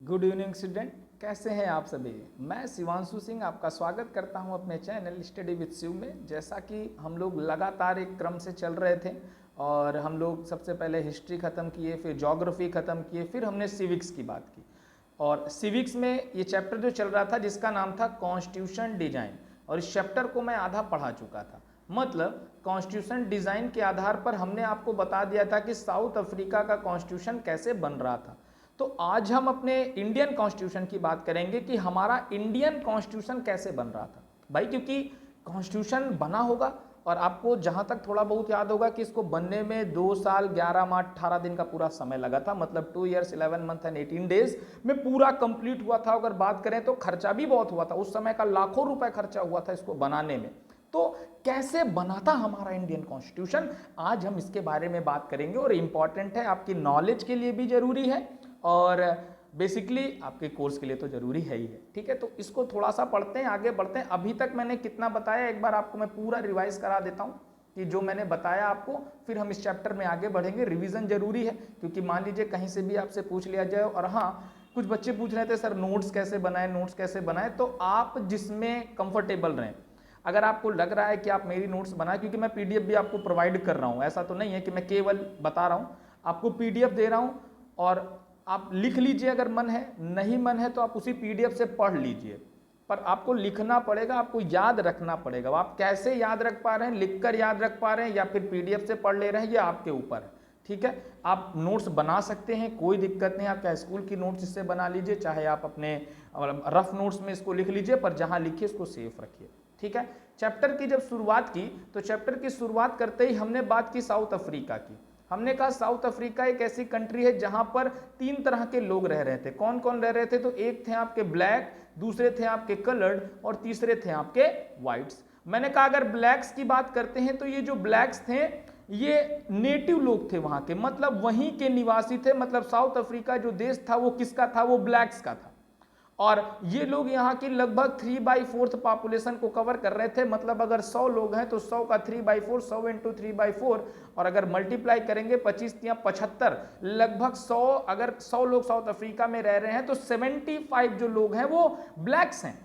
Good evening student, कैसे हैं आप सभी। मैं शिवांशु सिंह आपका स्वागत करता हूं अपने चैनल स्टडी विद शिव में। जैसा कि हम लोग लगातार एक क्रम से चल रहे थे और हम लोग सबसे पहले हिस्ट्री ख़त्म किए, फिर ज्योग्राफी ख़त्म किए, फिर हमने सिविक्स की बात की। और सिविक्स में ये चैप्टर जो चल रहा था जिसका नाम था कॉन्स्टिट्यूशन डिजाइन, और इस चैप्टर को मैं आधा पढ़ा चुका था। मतलब कॉन्स्टिट्यूशन डिजाइन के आधार पर हमने आपको बता दिया था कि साउथ अफ्रीका का कॉन्स्टिट्यूशन कैसे बन रहा था। तो आज हम अपने इंडियन कॉन्स्टिट्यूशन की बात करेंगे कि हमारा इंडियन कॉन्स्टिट्यूशन कैसे बन रहा था भाई, क्योंकि कॉन्स्टिट्यूशन बना होगा और आपको जहां तक थोड़ा बहुत याद होगा कि इसको बनने में 2 साल 11 माह 18 दिन का पूरा समय लगा था। मतलब 2 years 11 month and 18 days में पूरा कंप्लीट हुआ था। अगर बात करें तो खर्चा भी बहुत हुआ था, उस समय का लाखों रुपए खर्चा हुआ था इसको बनाने में। तो कैसे बना था हमारा इंडियन कॉन्स्टिट्यूशन, आज हम इसके बारे में बात करेंगे। और इंपॉर्टेंट है, आपकी नॉलेज के लिए भी जरूरी है और बेसिकली आपके कोर्स के लिए तो जरूरी है ही है। ठीक है, तो इसको थोड़ा सा पढ़ते हैं, आगे बढ़ते हैं। अभी तक मैंने कितना बताया एक बार आपको मैं पूरा रिवाइज करा देता हूं कि जो मैंने बताया आपको, फिर हम इस चैप्टर में आगे बढ़ेंगे। रिवीजन जरूरी है क्योंकि मान लीजिए कहीं से भी आपसे पूछ लिया जाए। और हाँ, कुछ बच्चे पूछ रहे थे सर नोट्स कैसे बनाए, नोट्स कैसे बनाए। तो आप जिसमें कंफर्टेबल रहें, अगर आपको लग रहा है कि आप मेरी नोट्स बनाए, क्योंकि मैं पीडीएफ भी आपको प्रोवाइड कर रहा हूं, ऐसा तो नहीं है कि मैं केवल बता रहा हूं, आपको पीडीएफ दे रहा हूं और आप लिख लीजिए। अगर मन है, नहीं मन है तो आप उसी पीडीएफ से पढ़ लीजिए, पर आपको लिखना पड़ेगा, आपको याद रखना पड़ेगा। आप कैसे याद रख पा रहे हैं, लिखकर याद रख पा रहे हैं या फिर पीडीएफ से पढ़ ले रहे हैं, ये आपके ऊपर है। ठीक है, आप नोट्स बना सकते हैं, कोई दिक्कत नहीं। आप चाहे स्कूल की नोट्स इससे बना लीजिए, चाहे आप अपने रफ नोट्स में इसको लिख लीजिए, पर जहां लिखिए इसको सेफ रखिए। ठीक है, चैप्टर की जब शुरुआत की तो चैप्टर की शुरुआत करते ही हमने बात की साउथ अफ्रीका की। हमने कहा साउथ अफ्रीका एक ऐसी कंट्री है जहां पर 3 तरह के लोग रह रहे थे। कौन कौन रह रहे थे? तो एक थे आपके ब्लैक, दूसरे थे आपके कलर्ड और तीसरे थे आपके व्हाइट्स। मैंने कहा अगर ब्लैक्स की बात करते हैं तो ये जो ब्लैक्स थे ये नेटिव लोग थे वहां के, मतलब वहीं के निवासी थे। मतलब साउथ अफ्रीका जो देश था वो किसका था? वो ब्लैक्स का था। और ये लोग यहाँ की लगभग 3/4 पॉपुलेशन को कवर कर रहे थे। मतलब अगर 100 लोग हैं तो 100 का 3/4, 100 इंटू 3/4, और अगर मल्टीप्लाई करेंगे 25 या 75, लगभग 100, अगर 100 लोग साउथ अफ्रीका में रह रहे हैं तो 75 जो लोग हैं वो ब्लैक्स हैं।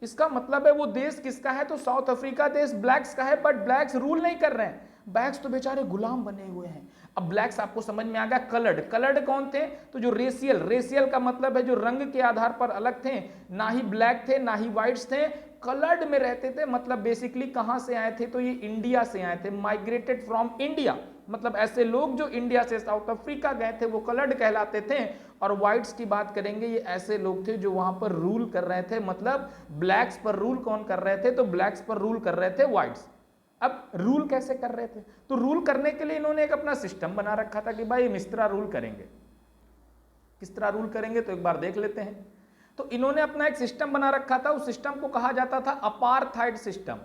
इसका मतलब है वो देश किसका है? तो साउथ अफ्रीका देश ब्लैक्स का है, बट ब्लैक्स रूल नहीं कर रहे हैं। ब्लैक्स तो बेचारे गुलाम बने हुए हैं। अब ब्लैक्स आपको समझ में आ गया। कलर्ड, कलर्ड कौन थे? तो जो रेशियल, रेशियल का मतलब है जो रंग के आधार पर अलग थे, ना ही ब्लैक थे ना ही व्हाइट्स थे, कलर्ड में रहते थे। मतलब बेसिकली कहां से आए थे? तो ये इंडिया से आए थे, माइग्रेटेड फ्रॉम इंडिया। मतलब ऐसे लोग जो इंडिया से साउथ अफ्रीका गए थे वो कलर्ड कहलाते थे। और व्हाइट्स की बात करेंगे, ये ऐसे लोग थे जो वहां पर रूल कर रहे थे। मतलब ब्लैक्स पर रूल कौन कर रहे थे? तो ब्लैक्स पर रूल कर रहे थे व्हाइट्स। अब रूल कैसे कर रहे थे? तो रूल करने के लिए इन्होंने एक अपना सिस्टम बना रखा था कि भाई हम इस तरह रूल करेंगे। किस तरह रूल करेंगे तो एक बार देख लेते हैं। तो इन्होंने अपना एक सिस्टम बना रखा था, उस सिस्टम को कहा जाता था अपार्थाइड सिस्टम।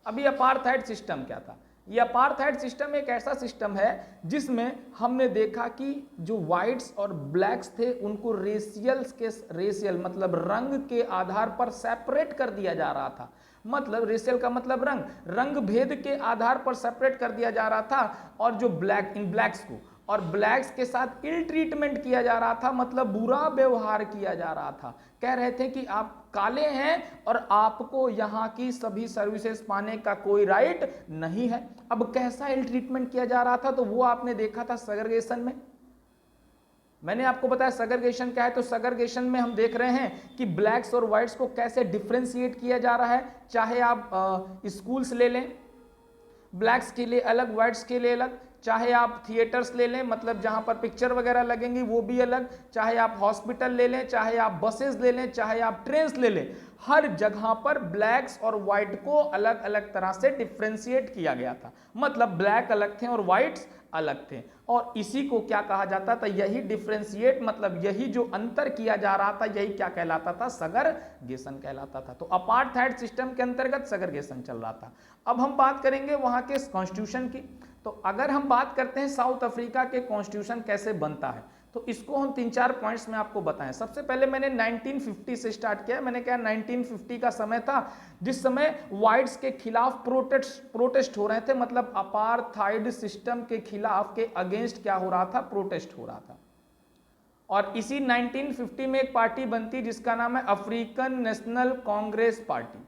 अभी अपार्थाइड सिस्टम क्या था? ये अपार्थाइड सिस्टम एक ऐसा सिस्टम है जिसमें हमने देखा कि जो व्हाइट्स और ब्लैक्स थे उनको रेशियल्स के, रेशियल मतलब रंग के आधार पर सेपरेट कर दिया जा रहा था। मतलब रेशियल का मतलब रंग, रंग भेद के आधार पर सेपरेट कर दिया जा रहा था। और जो ब्लैक, इन ब्लैक्स को और ब्लैक्स के साथ इल ट्रीटमेंट किया जा रहा था, मतलब बुरा व्यवहार किया जा रहा था। कह रहे थे कि आप काले हैं और आपको यहाँ की सभी सर्विसेज पाने का कोई राइट नहीं है। अब कैसा इल ट्रीटमेंट किया जा रहा था? तो वो आपने देखा था सेग्रीगेशन में। मैंने आपको बताया सेग्रीगेशन क्या है। तो सेग्रीगेशन में हम देख रहे हैं कि ब्लैक्स और व्हाइट्स को कैसे डिफ्रेंशिएट किया जा रहा है। चाहे आप स्कूल्स ले लें, ब्लैक्स के लिए अलग, व्हाइट्स के लिए अलग। चाहे आप थिएटर्स ले लें, मतलब जहां पर पिक्चर वगैरह लगेंगी वो भी अलग। चाहे आप हॉस्पिटल ले लें, चाहे आप बसेस ले लें, चाहे आप ट्रेन्स ले लें, हर जगह पर ब्लैक्स और व्हाइट को अलग अलग तरह से डिफ्रेंशिएट किया गया था। मतलब ब्लैक अलग थे और व्हाइट्स अलग थे। और इसी को क्या कहा जाता था? यही डिफ्रेंशिएट, मतलब यही जो अंतर किया जा रहा था, यही क्या कहलाता था? सेग्रीगेशन कहलाता था। तो अपार्थाइड सिस्टम के अंतर्गत सेग्रीगेशन चल रहा था। अब हम बात करेंगे वहां के कॉन्स्टिट्यूशन की। तो अगर हम बात करते हैं साउथ अफ्रीका के कॉन्स्टिट्यूशन कैसे बनता है, तो इसको हम 3-4 पॉइंट्स में आपको बताएं। सबसे पहले मैंने 1950 से स्टार्ट किया। मैंने कहा 1950 का समय था जिस समय व्हाइट्स के खिलाफ प्रोटेस्ट हो रहे थे। मतलब अपार्थाइड सिस्टम के खिलाफ, के अगेंस्ट क्या हो रहा था? प्रोटेस्ट हो रहा था। और इसी 1950 में एक पार्टी बनती जिसका नाम है अफ्रीकन नेशनल कांग्रेस पार्टी,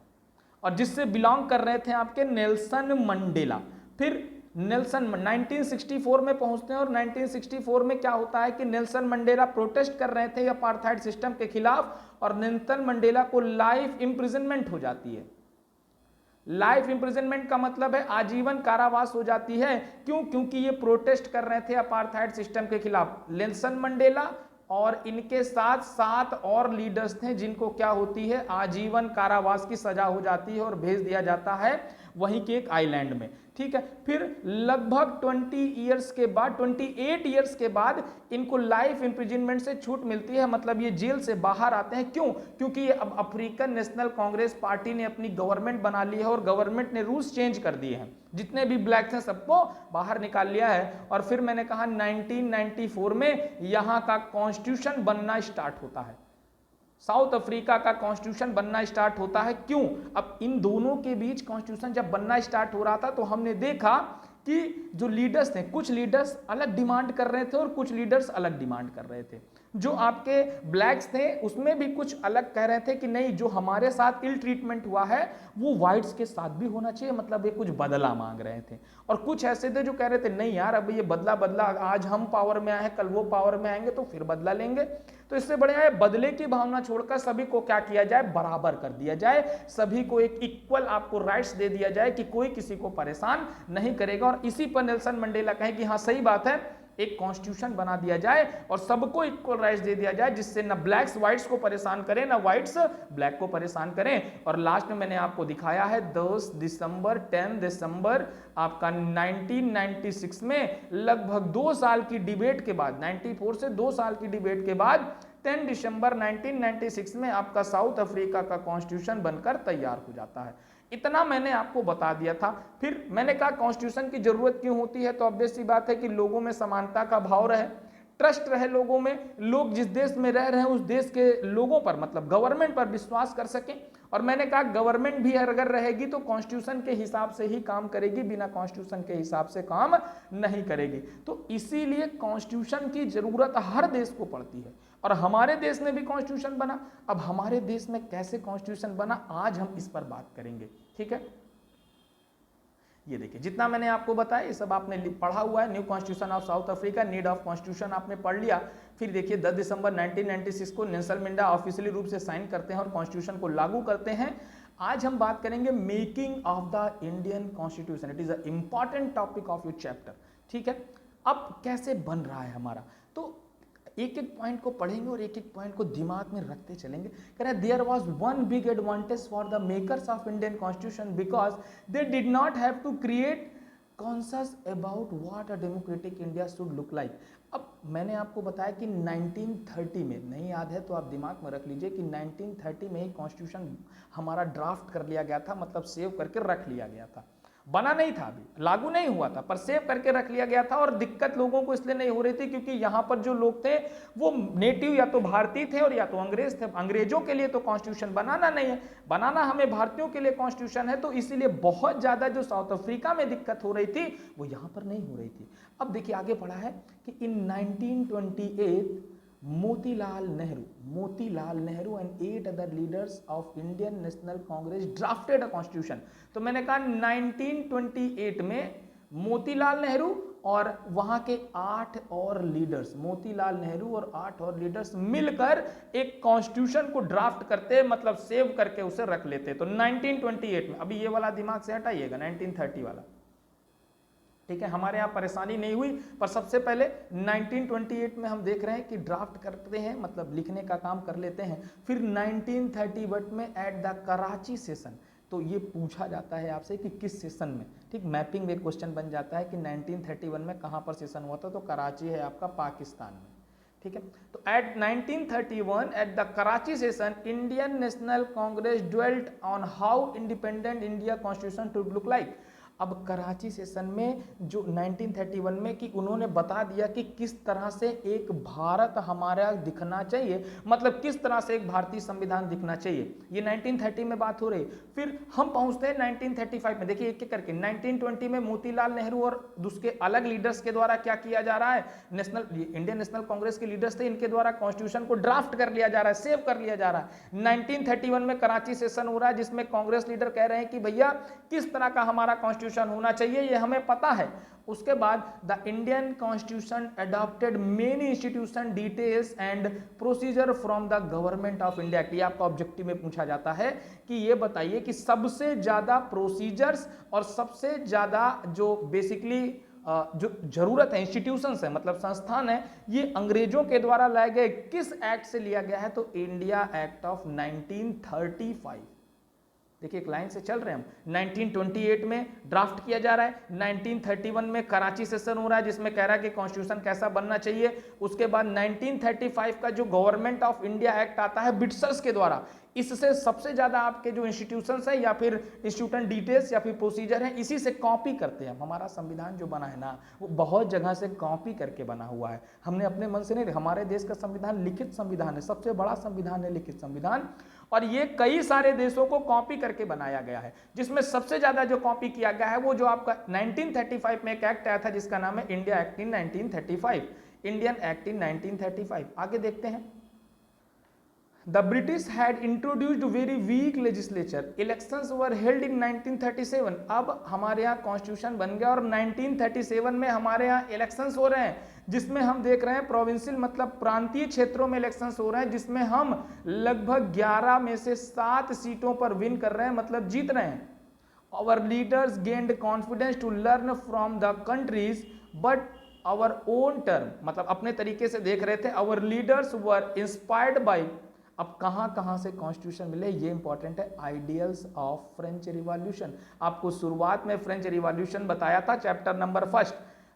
और जिससे बिलोंग कर रहे थे आपके नेल्सन मंडेला। फिर नेल्सन 1964 में पहुंचते हैं और 1964 में क्या होता है कि नेल्सन मंडेला प्रोटेस्ट कर रहे थे अपार्थाइड सिस्टम के खिलाफ, और नेल्सन मंडेला को लाइफ इंप्रिजनमेंट हो जाती है। लाइफ इंप्रिजनमेंट का मतलब है आजीवन कारावास हो जाती है। क्यों? क्योंकि ये प्रोटेस्ट कर रहे थे अपार्थाइड सिस्टम के खिलाफ। नेल्सन मंडेला और इनके साथ 7 और लीडर्स थे जिनको क्या होती है, आजीवन कारावास की सजा हो जाती है और भेज दिया जाता है वहीं के एक आइलैंड में। ठीक है, फिर लगभग 20 ईयर्स के बाद, 28 ईयर्स के बाद इनको लाइफ इंप्रिजनमेंट से छूट मिलती है, मतलब ये जेल से बाहर आते हैं। क्यों? क्योंकि ये अब अफ्रीकन नेशनल कांग्रेस पार्टी ने अपनी गवर्नमेंट बना ली है और गवर्नमेंट ने रूल्स चेंज कर दिए हैं, जितने भी ब्लैक्स हैं सबको बाहर निकाल लिया है। और फिर मैंने कहा 1994 में यहां का कॉन्स्टिट्यूशन बनना स्टार्ट होता है, साउथ अफ्रीका का कॉन्स्टिट्यूशन बनना स्टार्ट होता है। क्यों? अब इन दोनों के बीच कॉन्स्टिट्यूशन जब बनना स्टार्ट हो रहा था तो हमने देखा कि जो लीडर्स थे, कुछ लीडर्स अलग डिमांड कर रहे थे और कुछ लीडर्स अलग डिमांड कर रहे थे। जो आपके ब्लैक्स थे उसमें भी कुछ अलग कह रहे थे कि नहीं, जो हमारे साथ इल ट्रीटमेंट हुआ है वो व्हाइट्स के साथ भी होना चाहिए, मतलब ये कुछ बदला मांग रहे थे। और कुछ ऐसे थे जो कह रहे थे नहीं यार, अब ये बदला बदला, आज हम पावर में आए हैं, कल वो पावर में आएंगे तो फिर बदला लेंगे। तो इससे बढ़िया है बदले की भावना छोड़कर सभी को क्या किया जाए, बराबर कर दिया जाए, सभी को एक इक्वल आपको राइट्स दे दिया जाए कि कोई किसी को परेशान नहीं करेगा। और इसी पर नेल्सन मंडेला कहे कि हाँ सही बात है, एक कॉन्स्टिट्यूशन बना दिया जाए और सबको इक्वल राइट्स दे दिया जाए, जिससे ना ब्लैक्स व्हाइट्स को परेशान करें ना व्हाइट्स ब्लैक को परेशान करें। और लास्ट में मैंने आपको दिखाया है 10 दिसंबर आपका 1996 में, लगभग 2 साल की डिबेट के बाद, 94 से 2 साल की डिबेट के बाद 10 दिसंबर 1996 में आपका साउथ अफ्रीका का कॉन्स्टिट्यूशन बनकर तैयार हो जाता है। इतना मैंने आपको बता दिया था। फिर मैंने कहा कॉन्स्टिट्यूशन की जरूरत क्यों होती है, तो ऑब्वियस सी बात है कि लोगों में समानता का भाव रहे, ट्रस्ट रहे लोगों में, लोग जिस देश में रह रहे हैं उस देश के लोगों पर, मतलब गवर्नमेंट पर विश्वास कर सकें। और मैंने कहा गवर्नमेंट भी अगर रहेगी तो कॉन्स्टिट्यूशन के हिसाब से ही काम करेगी, बिना कॉन्स्टिट्यूशन के हिसाब से काम नहीं करेगी। तो इसीलिए कॉन्स्टिट्यूशन की जरूरत हर देश को पड़ती है, और हमारे देश में भी कॉन्स्टिट्यूशन बना। अब हमारे देश में कैसे कॉन्स्टिट्यूशन बना, आज हम इस पर बात करेंगे। ठीक है, ये देखिए जितना मैंने आपको बताया ये सब आपने पढ़ा हुआ है। New constitution of south Africa, need of constitution आपने पढ़ लिया। फिर देखिए 10 दिसंबर 1996 को नेल्सन मंडेला ऑफिशियली रूप से साइन करते हैं और कॉन्स्टिट्यूशन को लागू करते हैं। आज हम बात करेंगे making of the Indian constitution, it is a important topic of your chapter. ठीक है, अब कैसे बन रहा है हमारा, तो एक एक पॉइंट को पढ़ेंगे और एक एक पॉइंट को दिमाग में रखते चलेंगे। कह रहे there was one big advantage for the makers of Indian constitution because they did not have to create conscious about what a democratic India should look like. अब मैंने आपको बताया कि 1930 में, नहीं याद है तो आप दिमाग में रख लीजिए कि 1930 में ही कॉन्स्टिट्यूशन हमारा ड्राफ्ट कर लिया गया था, मतलब सेव करके रख लिया गया था। बना नहीं था, अभी लागू नहीं हुआ था, पर सेव करके रख लिया गया था। और दिक्कत लोगों को इसलिए नहीं हो रही थी क्योंकि यहाँ पर जो लोग थे वो नेटिव या तो भारतीय थे और या तो अंग्रेज थे। अंग्रेजों के लिए तो कॉन्स्टिट्यूशन बनाना नहीं है, बनाना हमें भारतीयों के लिए कॉन्स्टिट्यूशन है। तो इसीलिए बहुत ज्यादा जो साउथ अफ्रीका में दिक्कत हो रही थी वो यहाँ पर नहीं हो रही थी। अब देखिए आगे पढ़ा है कि इन 1928 Motilal Nehru and 8 other leaders of Indian National Congress drafted a constitution. तो मैंने कहा 1928 में मोतीलाल नेहरू और वहां के 8 और लीडर्स, मोतीलाल नेहरू और 8 और लीडर्स मिलकर एक कॉन्स्टिट्यूशन को ड्राफ्ट करते, मतलब सेव करके उसे रख लेते। तो 1928 में, अभी ये वाला दिमाग से हटाइएगा, 1930 वाला, ठीक है, हमारे यहाँ परेशानी नहीं हुई। पर सबसे पहले 1928 में हम देख रहे हैं कि ड्राफ्ट करते हैं, मतलब लिखने का काम कर लेते हैं। फिर 1931 में एट द कराची सेशन, तो ये पूछा जाता है आपसे कि किस सेशन में, ठीक, मैपिंग में क्वेश्चन बन जाता है कि 1931 में कहाँ पर सेशन हुआ था, तो कराची है आपका पाकिस्तान में। ठीक है, तो at 1931 at the Karachi session Indian National Congress dwelt on how independent India constitution to look like. अब कराची सेशन में जो 1931 में कि उन्होंने बता दिया कि किस तरह से एक भारत हमारा दिखना चाहिए, मतलब किस तरह से एक भारतीय संविधान दिखना चाहिए, ये 1930 में बात हो रही। फिर हम पहुंचते हैं 1935 में। देखिए एक एक करके 1920 में मोतीलाल नेहरू और उसके अलग लीडर्स के द्वारा क्या किया जा रहा है, इंडियन नेशनल कांग्रेस के लीडर्स थे, इनके द्वारा कॉन्स्टिट्यूशन को ड्राफ्ट कर लिया जा रहा है, सेव कर लिया जा रहा है। 1931 में कराची सेशन हो रहा है जिसमें कांग्रेस लीडर कह रहे हैं कि भैया किस तरह का हमारा कॉन्स्टिट्यूशन होना चाहिए ये हमें पता है। उसके बाद the Indian constitution adopted many institution details and procedure from the government of India. ये आपका ऑब्जेक्टिव में पूछा जाता है कि ये बताइए कि सबसे ज्यादा प्रोसीजर्स और सबसे ज्यादा जो बेसिकली जो जरूरत है इंस्टीट्यूशंस है, मतलब संस्थान है, ये अंग्रेजों के द्वारा लाए गए किस एक्ट से लिया गया है, तो इंडिया एक्ट ऑफ 1935। देखिए एक लाइन से चल रहे हैं हम। 1928 में ड्राफ्ट किया जा रहा है, 1931 में कराची सेशन हो रहा है जिसमें कह रहा है कि कॉन्स्टिट्यूशन कैसा बनना चाहिए। उसके बाद 1935 का जो गवर्नमेंट ऑफ इंडिया एक्ट आता है ब्रिटिशर्स के द्वारा, इससे सबसे ज्यादा आपके जो इंस्टीट्यूशंस है या फिर इंस्टीट्यूशन डिटेल्स या फिर प्रोसीजर है, इसी से कॉपी करते हैं। हमारा संविधान जो बना है ना, वो बहुत जगह से कॉपी करके बना हुआ है, हमने अपने मन से नहीं। हमारे देश का संविधान लिखित संविधान है, सबसे बड़ा संविधान है लिखित संविधान, और ये कई सारे देशों को कॉपी करके बनाया गया है, जिसमें सबसे ज्यादा जो कॉपी किया गया है वो जो आपका 1935 में एक एक्ट आया था जिसका नाम है India act in 1935, Indian act in 1935। आगे देखते हैं। The British had introduced very weak legislature. Elections were held in 1937. अब हमारे यहाँ कॉन्स्टिट्यूशन बन गया और 1937 में हमारे यहाँ इलेक्शंस हो रहे हैं, जिसमें हम देख रहे हैं प्रोविंशियल मतलब प्रांतीय क्षेत्रों में इलेक्शंस हो रहे हैं, जिसमें हम लगभग 11 में से 7 सीटों पर विन कर रहे हैं, मतलब जीत रहे हैं। Our leaders gained confidence to learn from the countries, but our own term, मतलब अपने तरीके से देख रहे थे। Our leaders were inspired by, अब कहां से कॉन्स्टिट्यूशन मिले ये इंपॉर्टेंट है, आइडियल्स ऑफ फ्रेंच रिवॉल्यूशन। आपको शुरुआत में फ्रेंच रिवॉल्यूशन बताया था चैप्टर नंबर 1,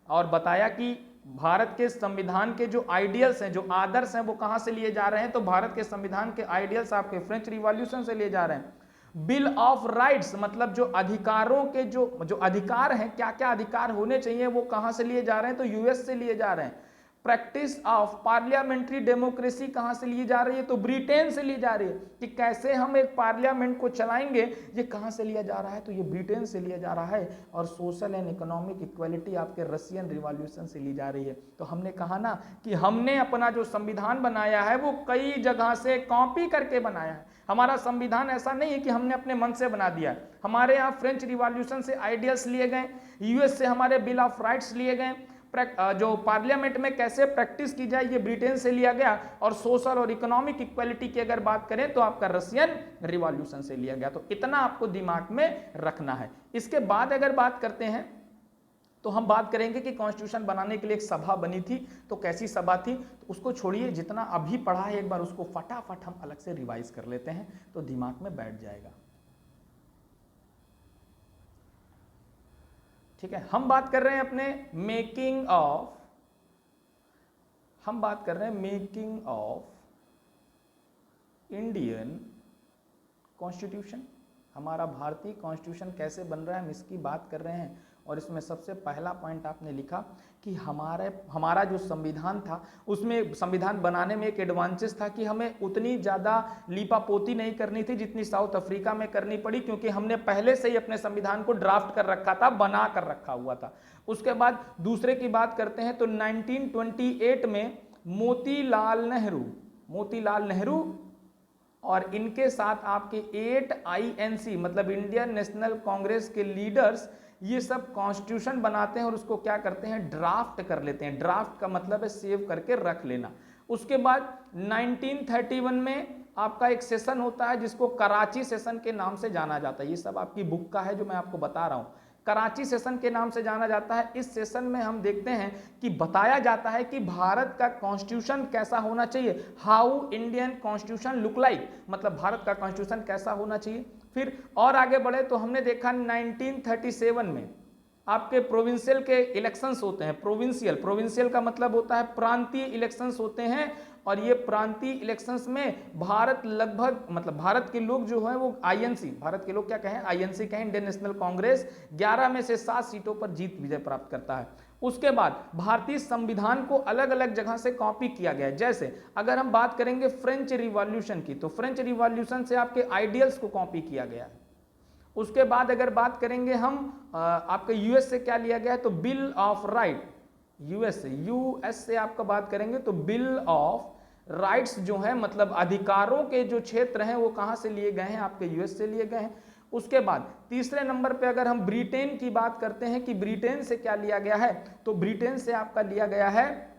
और बताया कि भारत के संविधान के जो आइडियल्स हैं, जो आदर्श हैं, वो कहां से लिए जा रहे हैं, तो भारत के संविधान के आइडियल्स आपके फ्रेंच रिवॉल्यूशन से लिए जा रहे हैं। बिल ऑफ राइट्स, मतलब जो अधिकारों के जो अधिकार हैं, क्या क्या अधिकार होने चाहिए, वो कहां से लिए जा रहे हैं, तो यूएस से लिए जा रहे हैं। प्रैक्टिस ऑफ पार्लियामेंट्री डेमोक्रेसी कहां से ली जा रही है, तो ब्रिटेन से ली जा रही है, कि कैसे हम एक पार्लियामेंट को चलाएंगे, ये कहां से लिया जा रहा है, तो ये ब्रिटेन से लिया जा रहा है। और सोशल एंड इकोनॉमिक इक्वलिटी आपके रशियन रिवॉल्यूशन से ली जा रही है। तो हमने कहा ना कि हमने अपना जो संविधान बनाया है वो कई जगह से कॉपी करके बनाया है। हमारा संविधान ऐसा नहीं है कि हमने अपने मन से बना दिया। हमारे यहाँ फ्रेंच रिवॉल्यूशन से आइडियल्स लिए गए, यूएस से हमारे बिल ऑफ राइट्स लिए गए, जो पार्लियामेंट में कैसे प्रैक्टिस की जाए ये ब्रिटेन से लिया गया, और सोशल और इकोनॉमिक इक्वालिटी की अगर बात करें तो आपका रशियन रिवॉल्यूशन से लिया गया। तो इतना आपको दिमाग में रखना है। इसके बाद अगर बात करते हैं तो हम बात करेंगे कि कॉन्स्टिट्यूशन बनाने के लिए एक सभा बनी थी, तो कैसी सभा थी, तो उसको छोड़िए, जितना अभी पढ़ा है एक बार उसको फटाफट हम अलग से रिवाइज कर लेते हैं तो दिमाग में बैठ जाएगा। ठीक है, हम बात कर रहे हैं अपने मेकिंग ऑफ इंडियन कॉन्स्टिट्यूशन। हमारा भारतीय कॉन्स्टिट्यूशन कैसे बन रहा है हम इसकी बात कर रहे हैं। और इसमें सबसे पहला पॉइंट आपने लिखा कि हमारा जो संविधान था उसमें संविधान बनाने में एक एडवांटेज था कि हमें उतनी ज़्यादा लीपापोती नहीं करनी थी जितनी साउथ अफ्रीका में करनी पड़ी, क्योंकि हमने पहले से ही अपने संविधान को ड्राफ्ट कर रखा था, बना कर रखा हुआ था। उसके बाद दूसरे की बात करते हैं तो 1928 में मोतीलाल नेहरू और इनके साथ आपके 8 INC मतलब इंडियन नेशनल कांग्रेस के लीडर्स ये सब कॉन्स्टिट्यूशन बनाते हैं और उसको क्या करते हैं, ड्राफ्ट कर लेते हैं। ड्राफ्ट का मतलब है सेव करके रख लेना। उसके बाद 1931 में आपका एक सेशन होता है जिसको कराची सेशन के नाम से जाना जाता है। ये सब आपकी बुक का है जो मैं आपको बता रहा हूँ, कराची सेशन के नाम से जाना जाता है। इस सेशन में हम देखते हैं कि बताया जाता है कि भारत का कॉन्स्टिट्यूशन कैसा होना चाहिए, how Indian constitution look like, मतलब भारत का कॉन्स्टिट्यूशन कैसा होना चाहिए। फिर और आगे बढ़े तो हमने देखा 1937 आपके प्रोविंशियल के इलेक्शंस होते हैं, प्रोविंशियल, प्रोविंशियल का मतलब होता है प्रांतीय इलेक्शंस होते हैं, और ये प्रांतीय इलेक्शंस में भारत लगभग, मतलब भारत के लोग जो है वो आईएनसी, भारत के लोग क्या कहें, आईएनसी कहें, इंडियन नेशनल कांग्रेस 11 में से 7 सीटों पर जीत विजय प्राप्त करता है। उसके बाद भारतीय संविधान को अलग अलग जगह से कॉपी किया गया है। जैसे अगर हम बात करेंगे फ्रेंच रिवॉल्यूशन की, तो फ्रेंच रिवॉल्यूशन से आपके आइडियल्स को कॉपी किया गया है। उसके बाद अगर बात करेंगे हम आपके यूएस से क्या लिया गया है, तो बिल ऑफ राइट, यूएस से आपका बात करेंगे तो बिल ऑफ राइट्स जो है, मतलब अधिकारों के जो क्षेत्र हैं वो कहां से लिए गए हैं, आपके यूएस से लिए गए हैं। उसके बाद तीसरे नंबर पे अगर हम ब्रिटेन की बात करते हैं कि ब्रिटेन से क्या लिया गया है, तो ब्रिटेन से आपका लिया गया है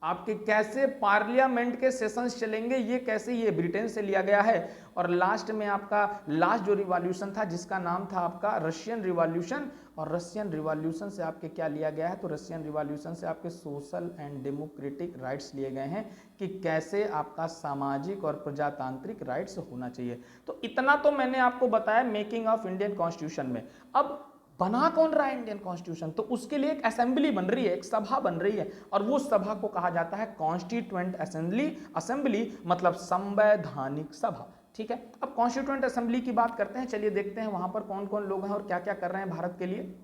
आपके कैसे पार्लियामेंट के सेशंस चलेंगे, ये कैसे, ये ब्रिटेन से लिया गया है। और लास्ट में आपका लास्ट जो रिवॉल्यूशन था जिसका नाम था आपका रशियन रिवॉल्यूशन, और रशियन रिवॉल्यूशन से आपके क्या लिया गया है, तो रशियन रिवॉल्यूशन से आपके सोशल एंड डेमोक्रेटिक राइट्स लिए गए हैं कि कैसे आपका सामाजिक और प्रजातांत्रिक राइट्स होना चाहिए। तो इतना तो मैंने आपको बताया मेकिंग ऑफ इंडियन कॉन्स्टिट्यूशन में। अब बना कौन रहा है इंडियन कॉन्स्टिट्यूशन, तो उसके लिए एक असेंबली बन रही है, एक सभा बन रही है, और वो सभा को कहा जाता है कॉन्स्टिट्यूएंट असेंबली। असेंबली मतलब संवैधानिक सभा, ठीक है। अब कॉन्स्टिट्यूएंट असेंबली की बात करते हैं, चलिए देखते हैं वहां पर कौन कौन लोग हैं और क्या क्या कर रहे हैं भारत के लिए।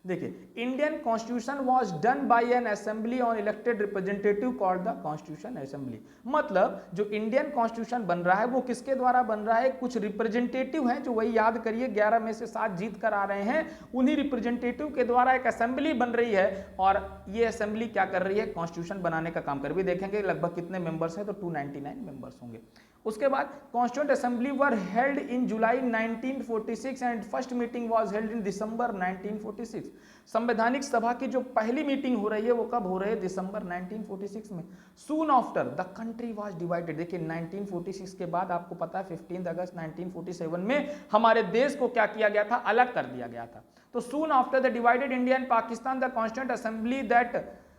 देखिए, Indian constitution was done by N assembly on elected representative called the constitution assembly. मतलब जो इंडियन कॉन्स्टिट्यूशन बन रहा है वो किसके द्वारा बन रहा है, कुछ रिप्रेजेंटेटिव हैं जो, वही याद करिए 11 में से 7 जीत कर आ रहे हैं, उन्हीं रिप्रेजेंटेटिव के द्वारा एक असेंबली बन रही है, और ये असेंबली क्या कर रही है, कॉन्स्टिट्यूशन बनाने का काम कर रही है। देखेंगे लगभग कितने मेंबर्स हैं, तो 299 मेंबर्स होंगे। उसके बाद constituent assembly were held in July 1946 and first meeting was held in December 1946। संवैधानिक सभा की जो पहली मीटिंग हो रही है वो कब हो रही है, दिसंबर 1946 में। Soon after the country was divided. देखिए 1946 के बाद आपको पता है 15 अगस्त 1947 में हमारे देश को क्या किया गया था, अलग कर दिया गया था। तो soon after the divided India and Pakistan the constituent assembly that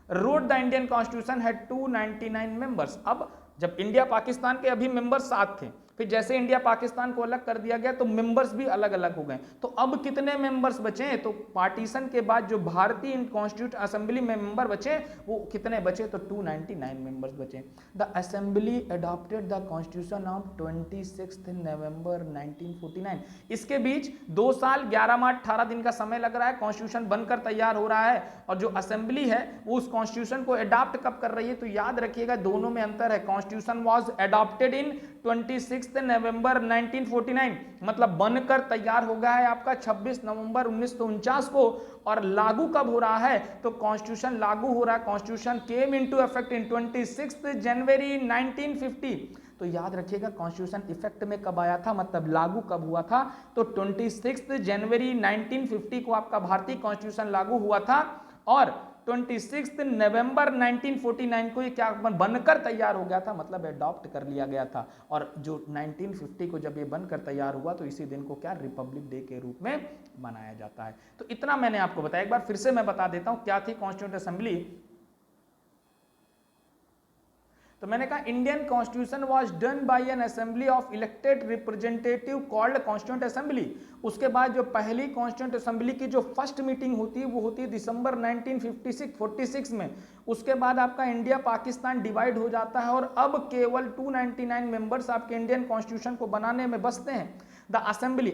road the Indian constitution had 299 members. अब जब इंडिया पाकिस्तान के अभी मेंबर्स 7 थे, फिर जैसे इंडिया पाकिस्तान को अलग कर दिया गया तो मेंबर्स भी अलग अलग हो गए। तो अब कितने मेंबर्स बचे, तो पार्टीशन के बाद जो भारतीय कॉन्स्टिट्यूट असेंबली में मेंबर बचे वो कितने बचे, तो 299 मेंबर्स बचे। The assembly adopted the constitution on 26 नवंबर 1949। इसके बीच 2 साल 11 माह 18 दिन का समय लग रहा है, कॉन्स्टिट्यूशन बनकर तैयार हो रहा है, और जो असेंबली है वो उस कॉन्स्टिट्यूशन को अडॉप्ट कब कर रही है, तो याद रखिएगा दोनों में अंतर है। कॉन्स्टिट्यूशन वाज अडॉप्टेड इन 26 नवंबर 1949, मतलब बनकर तैयार हो गया है आपका 26 नवंबर 1949 को, और लागू कब हो रहा है, तो कॉन्स्टिट्यूशन लागू हो रहा है, constitution came into effect in 26 जनवरी 1950। तो याद रखिएगा कॉन्स्टिट्यूशन इफेक्ट में कब आया था, मतलब लागू कब हुआ था, तो 26 जनवरी 1950 को आपका भारतीय कॉन्स्टिट्यूशन लागू हुआ था, और 26 नवंबर 1949 को ये क्या बनकर तैयार हो गया था, मतलब अडॉप्ट कर लिया गया था। और जो 1950 को जब ये बनकर तैयार हुआ तो इसी दिन को क्या रिपब्लिक डे के रूप में मनाया जाता है। तो इतना मैंने आपको बताया, एक बार फिर से मैं बता देता हूं क्या थी कॉन्स्टिट्यूएंट असेंबली। तो मैंने कहा Indian constitution was done by N assembly of elected representative called constituent assembly. उसके बाद जो पहली कॉन्स्टिट्यूएंट असेंबली की जो फर्स्ट मीटिंग होती है वो होती है दिसंबर 1946 में। उसके बाद आपका इंडिया पाकिस्तान डिवाइड हो जाता है, और अब केवल 299 मेंबर्स आपके इंडियन कॉन्स्टिट्यूशन को बनाने में बसते हैं। द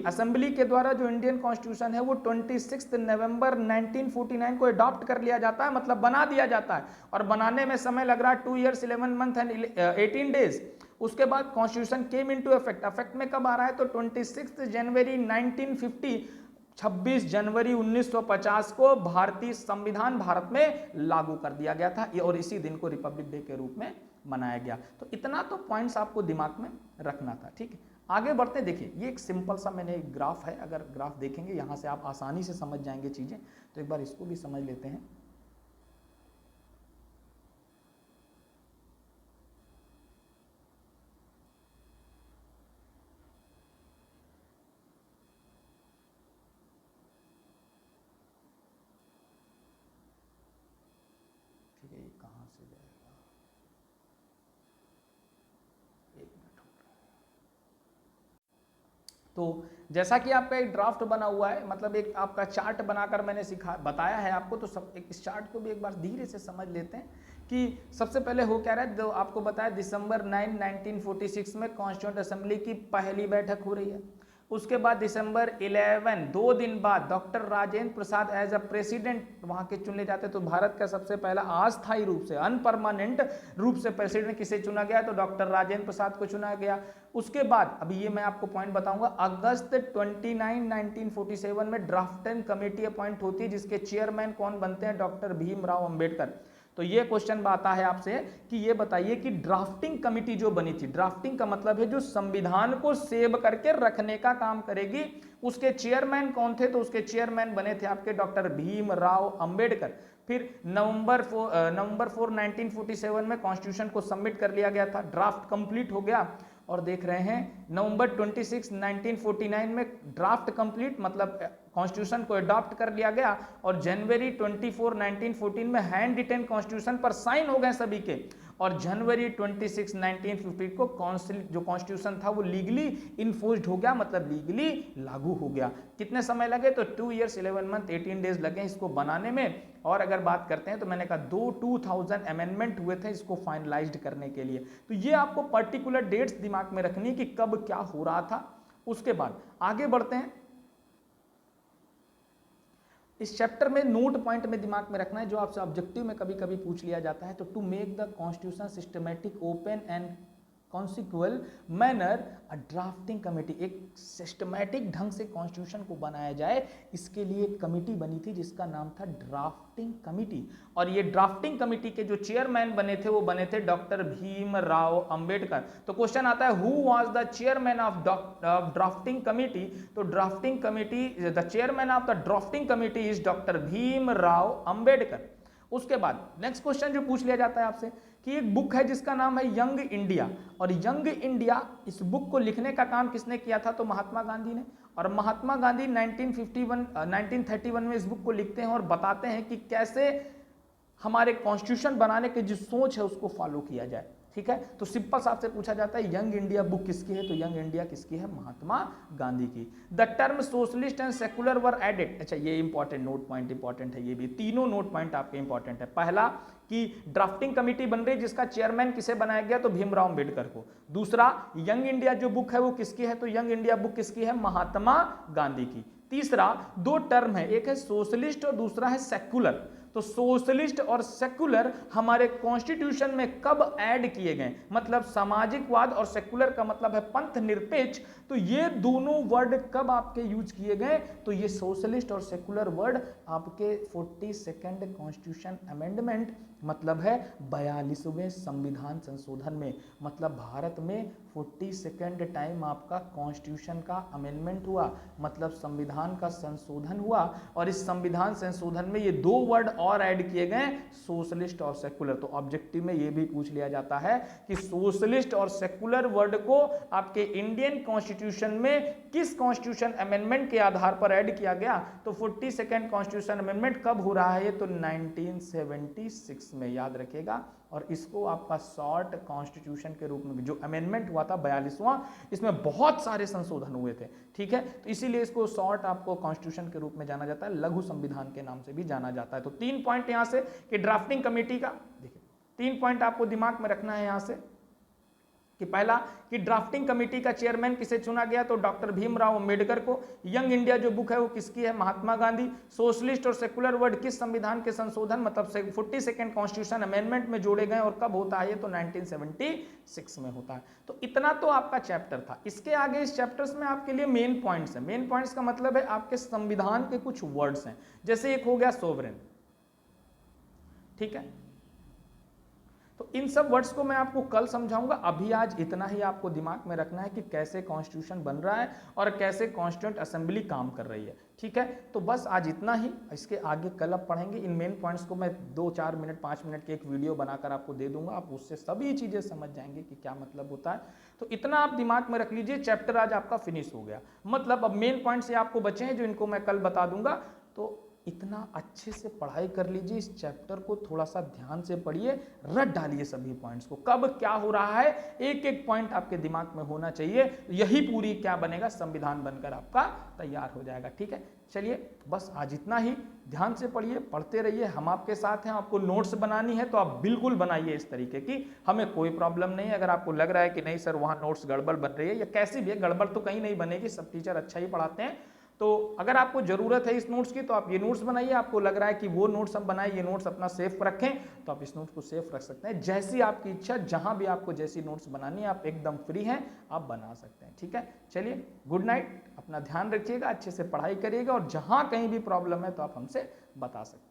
असेंबली के द्वारा जो इंडियन कॉन्स्टिट्यूशन है वो 26 नवंबर 1949 को अडॉप्ट कर लिया जाता है, मतलब बना दिया जाता है, और बनाने में समय लग रहा है 2 ईयर्स 11 मंथ एंड 18 डेज। उसके बाद कॉन्स्टिट्यूशन केम इनटू इफेक्ट में कब आ रहा है, तो 26 जनवरी 1950, 26 जनवरी 1950 को भारतीय संविधान भारत में लागू कर दिया गया था, और इसी दिन को रिपब्लिक डे के रूप में मनाया गया। तो इतना तो पॉइंट्स आपको दिमाग में रखना था, ठीक है। आगे बढ़ते देखिए, ये एक सिंपल सा मैंने एक ग्राफ है, अगर ग्राफ देखेंगे यहाँ से आप आसानी से समझ जाएंगे चीजें, तो एक बार इसको भी समझ लेते हैं। ठीक है, ये कहाँ से जाएगा, एक मिनट हो रहा है। तो जैसा कि आपका एक ड्राफ्ट बना हुआ है, मतलब एक आपका चार्ट बनाकर मैंने बताया है आपको, तो सब इस चार्ट को भी एक बार धीरे से समझ लेते हैं कि सबसे पहले हो क्या रहा है। तो आपको बताया दिसंबर 9, 1946 में कॉन्स्टिट्यूंट असेंबली की पहली बैठक हो रही है। उसके बाद दिसंबर 11, 2 दिन बाद doctor Rajendra Prasad as a president वहां के चुने जाते। तो भारत का सबसे पहला अस्थायी रूप से, अनपरमानेंट रूप से प्रेसिडेंट किसे चुना गया, तो डॉक्टर राजेंद्र प्रसाद को चुना गया। उसके बाद अभी ये मैं आपको पॉइंट बताऊंगा, अगस्त 29, 1947 में ड्राफ्टिंग कमेटी अपॉइंट होती है, जिसके चेयरमैन कौन बनते हैं, डॉक्टर भीमराव अंबेडकर। तो ये क्वेश्चन आता है आपसे कि ये बताइए कि ड्राफ्टिंग कमेटी जो बनी थी, ड्राफ्टिंग का मतलब है जो संविधान को सेव करके रखने का काम करेगी, उसके चेयरमैन कौन थे, तो उसके चेयरमैन बने थे आपके डॉक्टर भीमराव अंबेडकर। फिर नवंबर 4, 1947 में कॉन्स्टिट्यूशन को सबमिट कर लिया गया था, ड्राफ्ट कंप्लीट हो गया। और देख रहे हैं नवंबर 26, 1949 में ड्राफ्ट कंप्लीट, मतलब कॉन्स्टिट्यूशन को अडॉप्ट कर लिया गया। और जनवरी 24, 1914 में हैंड रिटेन कॉन्स्टिट्यूशन पर साइन हो गए सभी के। और जनवरी 26, 1950 को जो कॉन्स्टिट्यूशन था वो लीगली इन्फोर्स्ड हो गया, मतलब लीगली लागू हो गया। कितने समय लगे, तो 2 years 11 month 18 days लगे इसको बनाने में। और अगर बात करते हैं तो मैंने कहा 2000 अमेंडमेंट हुए थे इसको फाइनलाइज्ड करने के लिए। तो ये आपको पर्टिकुलर डेट्स दिमाग में रखनी कि कब क्या हो रहा था। उसके बाद आगे बढ़ते हैं, इस चैप्टर में नोट पॉइंट में दिमाग में रखना है जो आपसे ऑब्जेक्टिव में कभी कभी पूछ लिया जाता है। तो to make the constitution systematic, open and consequential manner, a drafting committee, एक सिस्टमैटिक ढंग से कॉन्स्टिट्यूशन को बनाया जाए, इसके लिए एक कमेटी बनी थी जिसका नाम था ड्राफ्टिंग कमेटी। और ये ड्राफ्टिंग कमेटी के जो चेयरमैन बने थे वो बने थे डॉक्टर भीमराव अंबेडकर। तो क्वेश्चन आता है who was the chairman of drafting committee, तो drafting committee, the chairman of the drafting committee is doctor Bhimrao Ambedkar. उसके बाद नेक्स्ट क्वेश्चन जो पूछ लिया जाता है आपसे कि एक बुक है जिसका नाम है यंग इंडिया, और यंग इंडिया, इस बुक को लिखने का काम किसने किया था, तो महात्मा गांधी ने। और महात्मा गांधी 1931 में इस बुक को लिखते हैं और बताते हैं कि कैसे हमारे कॉन्स्टिट्यूशन बनाने की जो सोच है उसको फॉलो किया जाए। ठीक है, तो सिंपल सा आपसे पूछा जाता है यंग इंडिया बुक किसकी है, तो यंग इंडिया किसकी है, महात्मा गांधी की। The term socialist and secular were added, अच्छा ये इंपॉर्टेंट नोट पॉइंट इंपॉर्टेंट है, ये भी तीनों नोट पॉइंट आपके इंपॉर्टेंट है। पहला कि ड्राफ्टिंग कमेटी बन रही जिसका चेयरमैन किसे बनाया गया, तो भीमराव अंबेडकर को। दूसरा, यंग इंडिया जो बुक है वो किसकी है, तो यंग इंडिया बुक किसकी है, महात्मा गांधी की। तीसरा, दो टर्म है, एक है सोशलिस्ट और दूसरा है सेकुलर। तो सोशलिस्ट और सेकुलर हमारे कॉन्स्टिट्यूशन में कब ऐड किए गए, मतलब सामाजिकवाद और सेकुलर का मतलब है पंथ निरपेक्ष, तो ये दोनों वर्ड कब आपके यूज किए गए, तो ये सोशलिस्ट और सेकुलर वर्ड आपके 42nd कॉन्स्टिट्यूशन अमेंडमेंट, मतलब है 42वें संविधान संशोधन में, मतलब भारत में 42nd टाइम आपका कॉन्स्टिट्यूशन का अमेंडमेंट हुआ, मतलब संविधान का संशोधन हुआ। और इस संविधान संशोधन में ये दो वर्ड और ऐड किए गए, सोशलिस्ट और सेकुलर। तो ऑब्जेक्टिव में ये भी पूछ लिया जाता है कि सोशलिस्ट और सेकुलर वर्ड को आपके इंडियन कॉन्स्टिट्यूशन में किस कॉन्स्टिट्यूशन अमेंडमेंट के आधार पर ऐड किया गया, तो 42nd कॉन्स्टिट्यूशन अमेंडमेंट कब हो रहा है, ये तो 1976 में, याद रखिएगा। और इसको आपका शॉर्ट कॉन्स्टिट्यूशन के रूप में, जो अमेंडमेंट हुआ था 42वां, इसमें बहुत सारे संशोधन हुए थे। ठीक है, तो इसीलिए इसको शॉर्ट आपको कॉन्स्टिट्यूशन के रूप में जाना जाता है, लघु संविधान के नाम से भी जाना जाता है। तो 3 पॉइंट यहां से कि ड्राफ्टिंग कमेटी का, देखिए 3 पॉइंट आपको दिमाग में रखना है यहां से कि पहला कि ड्राफ्टिंग कमेटी का चेयरमैन किसे चुना गया, तो डॉक्टर भीमराव अंबेडकर को। यंग इंडिया जो बुक है वो किसकी है, महात्मा गांधी। सोशलिस्ट और सेकुलर वर्ड किस संविधान के संशोधन, मतलब 42nd कॉन्स्टिट्यूशन अमेंडमेंट में जोड़े गए, और कब होता है ये, तो 1976 में होता है। तो इतना तो आपका चैप्टर था। इसके आगे इस चैप्टर्स में आपके लिए मेन पॉइंट्स हैं। मेन पॉइंट्स का मतलब है आपके संविधान के कुछ वर्ड्स हैं, जैसे एक हो गया सोवरेन। ठीक है, तो इन सब वर्ड्स को मैं आपको कल समझाऊंगा। अभी आज इतना ही आपको दिमाग में रखना है कि कैसे कॉन्स्टिट्यूशन बन रहा है और कैसे कॉन्स्टिट्यूंट असेंबली काम कर रही है। ठीक है, तो बस आज इतना ही, इसके आगे कल अब पढ़ेंगे। इन मेन पॉइंट्स को मैं 2-4 मिनट 5 मिनट की एक वीडियो बनाकर आपको दे दूंगा, आप उससे सभी चीजें समझ जाएंगे कि क्या मतलब होता है। तो इतना आप दिमाग में रख लीजिए, चैप्टर आज आपका फिनिश हो गया। मतलब अब मेन पॉइंट्स आपको बचे हैं जो इनको मैं कल बता दूंगा। तो इतना अच्छे से पढ़ाई कर लीजिए, इस चैप्टर को थोड़ा सा ध्यान से पढ़िए, रट डालिए सभी पॉइंट्स को, कब क्या हो रहा है एक एक पॉइंट आपके दिमाग में होना चाहिए। यही पूरी क्या बनेगा, संविधान बनकर आपका तैयार हो जाएगा। ठीक है, चलिए बस आज इतना ही। ध्यान से पढ़िए, पढ़ते रहिए, हम आपके साथ हैं। आपको नोट्स बनानी है तो आप बिल्कुल बनाइए इस तरीके की, हमें कोई प्रॉब्लम नहीं है। अगर आपको लग रहा है कि नहीं सर वहाँ नोट्स गड़बड़ बन रही है या कैसी भी है, गड़बड़ तो कहीं नहीं बनेगी, सब टीचर अच्छा ही पढ़ाते हैं। तो अगर आपको जरूरत है इस नोट्स की तो आप ये नोट्स बनाइए। आपको लग रहा है कि वो नोट्स हम बनाए, ये नोट्स अपना सेफ रखें, तो आप इस नोट्स को सेफ रख सकते हैं। जैसी आपकी इच्छा, जहां भी आपको जैसी नोट्स बनानी है, आप एकदम फ्री हैं, आप बना सकते हैं। ठीक है, चलिए गुड नाइट, अपना ध्यान रखिएगा, अच्छे से पढ़ाई करिएगा, और जहां कहीं भी प्रॉब्लम है तो आप हमसे बता सकते हैं।